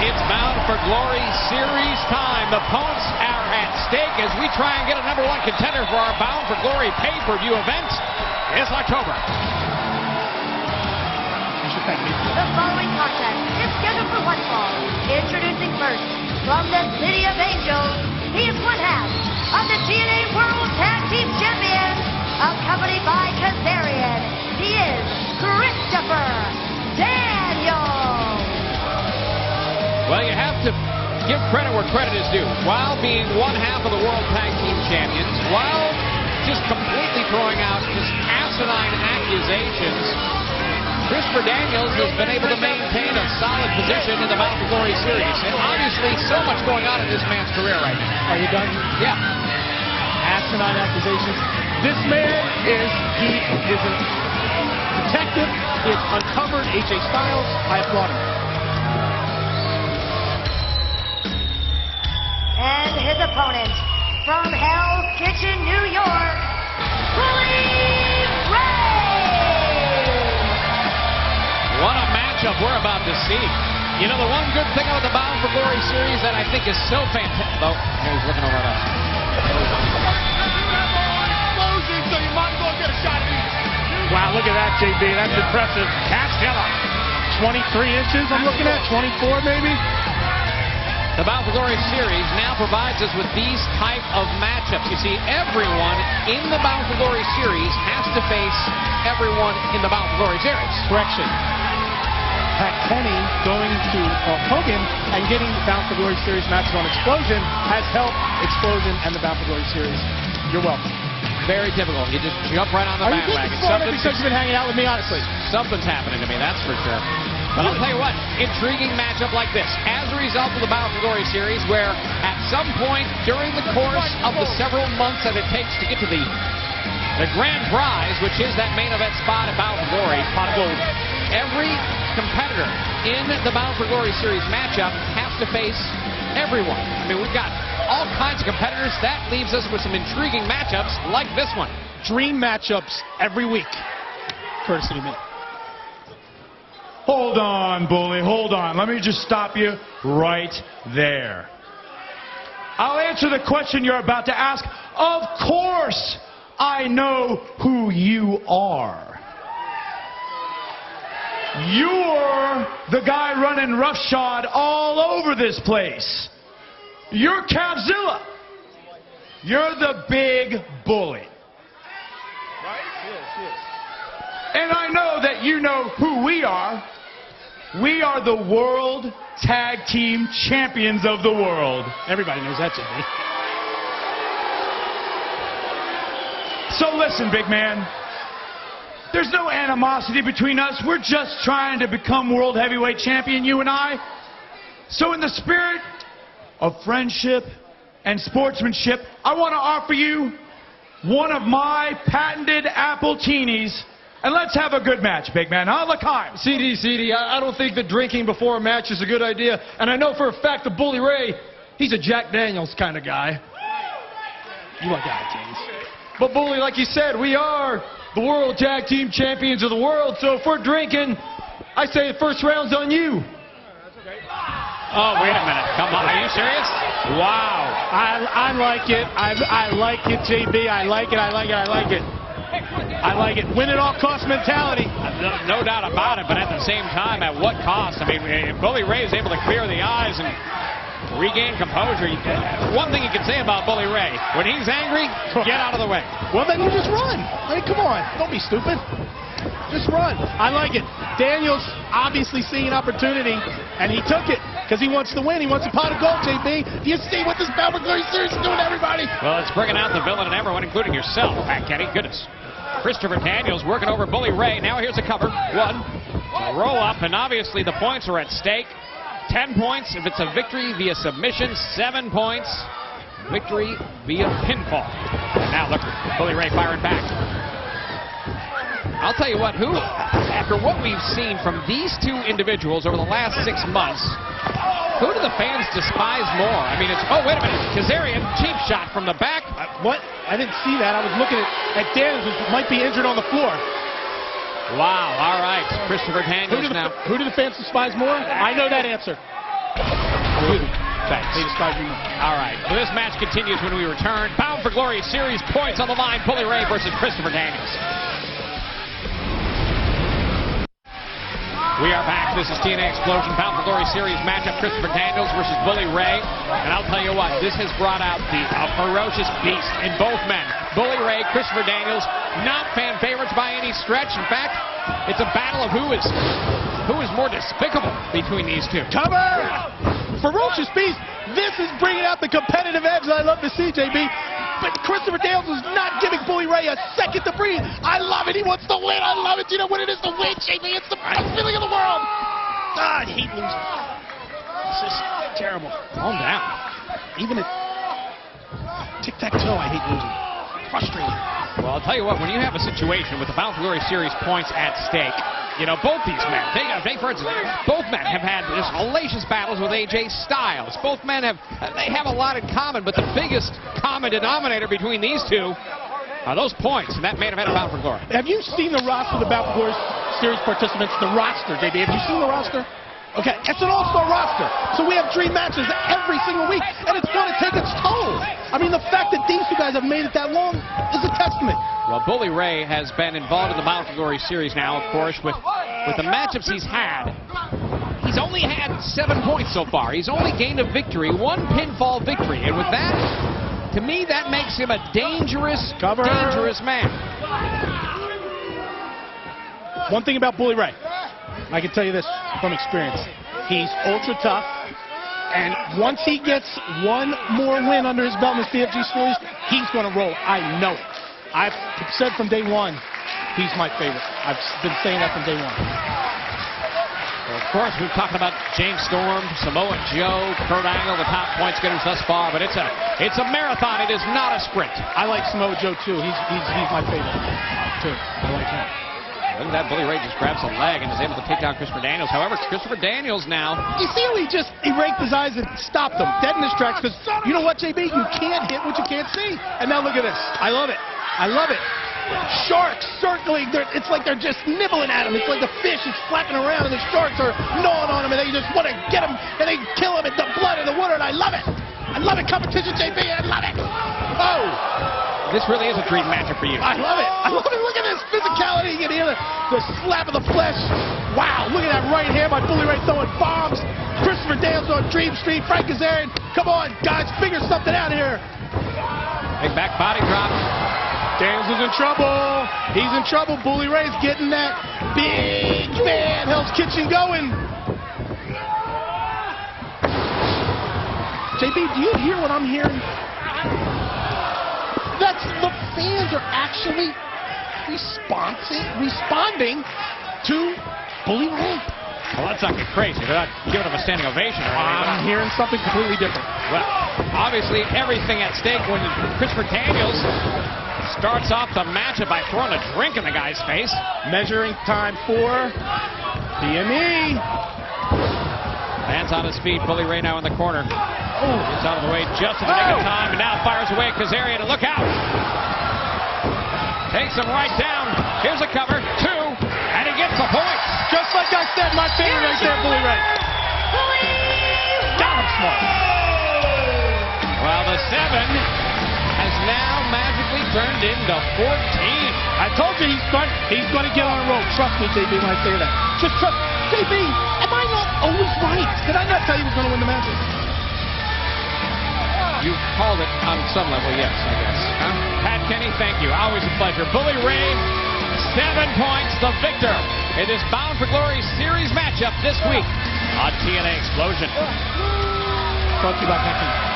It's Bound for Glory Series time. The points are at stake as we try and get a #1 contender for our Bound for Glory pay-per-view event this October. The following contest is scheduled for one fall. Introducing first, from the City of Angels, he is one half of the TNA World Tag Team Champions, accompanied by Kazarian. He is Christopher Daniels. Well, you have to give credit where credit is due. While being one half of the World Tag Team Champions, while just completely throwing out just asinine accusations, Christopher Daniels has been able to maintain a solid position in the Bound for Glory series. And obviously, so much going on in this man's career right now. Are you done? Yeah. Asinine accusations. This man is a detective. He has uncovered AJ Styles. I applaud him. And his opponent, from Hell's Kitchen, New York, Bully Ray! What a matchup we're about to see. You know, the one good thing about the Bound for Glory series that I think is so fantastic. Oh, he's looking over at us. Xplosion, so you might as well get a shot at me. Wow, look at that, JB. That's impressive. Castilla. 23 inches, I'm looking at. 24, maybe. The Bound for Glory series now provides us with these type of matchups. You see, everyone in the Bound for Glory series has to face everyone in the Bound for Glory series. Correction. Pat Kenny going to Hogan and getting the Bound for Glory series matches on Xplosion has helped Xplosion and the Bound for Glory series. You're welcome. Very typical. You just jump right on the bandwagon. Because you've been hanging out with me, honestly. Something's happening to me, that's for sure. But I'll tell you what, intriguing matchup like this, as a result of the Bound for Glory series, where at some point during the course of the several months that it takes to get to the grand prize, which is that main event spot at Bound for Glory, pot of gold, every competitor in the Bound for Glory series matchup has to face everyone. I mean, we've got all kinds of competitors. That leaves us with some intriguing matchups like this one. Dream matchups every week, courtesy of me. Hold on, Bully, hold on. Let me just stop you right there. I'll answer the question you're about to ask. Of course, I know who you are. You're the guy running roughshod all over this place. You're Capzilla. You're the big bully. Right? Yes. And I know that you know who we are. We are the World Tag Team Champions of the world. Everybody knows that, JB. So listen, big man. There's no animosity between us. We're just trying to become World Heavyweight Champion, you and I. So in the spirit of friendship and sportsmanship, I want to offer you one of my patented Appletinis. And let's have a good match, big man. Huh, L'Chaim? CD, I don't think that drinking before a match is a good idea. And I know for a fact that Bully Ray, he's a Jack Daniels kind of guy. You like that, James. But Bully, like you said, we are the World Tag Team Champions of the world. So if we're drinking, I say the first round's on you. Oh, wait a minute. Come on. Are you serious? Wow. I like it. I like it, JB. I like it. I like it. Win at all cost mentality. No doubt about it, but at the same time, at what cost? I mean, if Bully Ray is able to clear the eyes and regain composure, one thing you can say about Bully Ray, when he's angry, get out of the way. Well, then you just run. I mean, come on. Don't be stupid. Just run. I like it. Daniels obviously seeing an opportunity, and he took it because he wants to win. He wants a pot of gold, JB. Do you see what this Bound for Glory series is doing to everybody? Well, it's bringing out the villain in everyone, including yourself, Pat Kenny. Goodness. Christopher Daniels working over Bully Ray. Now here's a cover. One. A roll up, and obviously the points are at stake. 10 points if it's a victory via submission. 7 points. Victory via pinfall. And now look, Bully Ray firing back. I'll tell you what, after what we've seen from these two individuals over the last 6 months, who do the fans despise more? I mean, oh, wait a minute. Kazarian, cheap shot from the back. What? I didn't see that. I was looking at Daniels, who might be injured on the floor. Wow, all right. Christopher Daniels now. Who do the fans despise more? I know that answer. Thanks. They described you. All right. So this match continues when we return. Bound for Glory Series points on the line. Bully Ray versus Christopher Daniels. We are back. This is TNA Xplosion Bound for Glory Series matchup. Christopher Daniels versus Bully Ray. And I'll tell you what, this has brought out the ferocious beast in both men. Bully Ray, Christopher Daniels, not fan favorites by any stretch. In fact, it's a battle of who is more despicable between these two. Cover! Ferocious beast. This is bringing out the competitive edge that I love to see, JB. But Christopher Daniels is not giving Bully Ray a second to breathe. I love it. He wants to win. I love it. You know what it is to win, JB? It's the best feeling in the world. I hate losing. This is terrible. Calm down. Even at tic-tac-toe, I hate losing. Frustrating. Well, I'll tell you what, when you have a situation with the Bound for Glory Series points at stake, you know, both these men, for instance, both men have had just hellacious battles with AJ Styles. Both men have a lot in common, but the biggest common denominator between these two are those points in that main event of Bound for Glory. Have you seen the roster of the Bound for Glory Series participants? The roster, JB. Have you seen the roster? Okay, it's an all-star roster. So we have dream matches every single week, and it's going to take its toll. I mean, the fact that these two guys have made it that long is a testament. Well, Bully Ray has been involved in the Bound for Glory Series now, of course, with the matchups he's had. He's only had 7 points so far. He's only gained a victory, one pinfall victory. And with that, to me, that makes him a dangerous man. One thing about Bully Ray, I can tell you this from experience. He's ultra tough, and once he gets one more win under his belt in the CFG Series, he's going to roll. I know it. I've said from day one, he's my favorite. I've been saying that from day one. Well, of course, we've talked about James Storm, Samoa Joe, Kurt Angle, the top points getters thus far, but it's a marathon. It is not a sprint. I like Samoa Joe too. He's my favorite too. I like him. Look at that, Bully Ray just grabs a leg and is able to take down Christopher Daniels. However, Christopher Daniels now... You see how he raked his eyes and stopped them, dead in his tracks, because you know what, JB? You can't hit what you can't see. And now look at this. I love it. I love it. Sharks circling. It's like they're just nibbling at him. It's like the fish is flapping around, and the sharks are gnawing on him, and they just want to get him, and they kill him in the blood and the water, and I love it. I love it. Competition, JB. I love it. Oh! This really is a dream matchup for you. I love it. I love it. Look at this physicality. You can hear the slap of the flesh. Wow. Look at that right hand by Bully Ray throwing bombs. Christopher Daniels on Dream Street. Frank Kazarian. Come on, guys. Figure something out here. Big back body drop. Daniels is in trouble. He's in trouble. Bully Ray's getting that big man Hell's Kitchen going. JB, do you hear what I'm hearing? The fans are actually responding to Bully Ray. Well, that's not crazy. They're not giving him a standing ovation or anything. I'm hearing something completely different. Well, obviously everything at stake when Christopher Daniels starts off the matchup by throwing a drink in the guy's face. Measuring time for DME. Lands on his feet. Bully Ray now in the corner. Oh, gets out of the way just in the nick of time, and now fires away Kazarian, and look out! Takes him right down. Here's a cover, 2, and he gets a point. Just like I said, my favorite right there, Bully Ray. God, I'm smart. Well, the 7 has now magically turned into 14. I told you he's going to get on a roll. Trust me, JB, when I say that. Just trust. JB, am I not always right? Did I not tell you he was going to win the match? You called it on some level, yes, I guess. Pat Kenny, thank you. Always a pleasure. Bully Ray, 7 points, the victor in this Bound for Glory Series matchup this week on TNA Xplosion. Brought to you by Pat Kenny.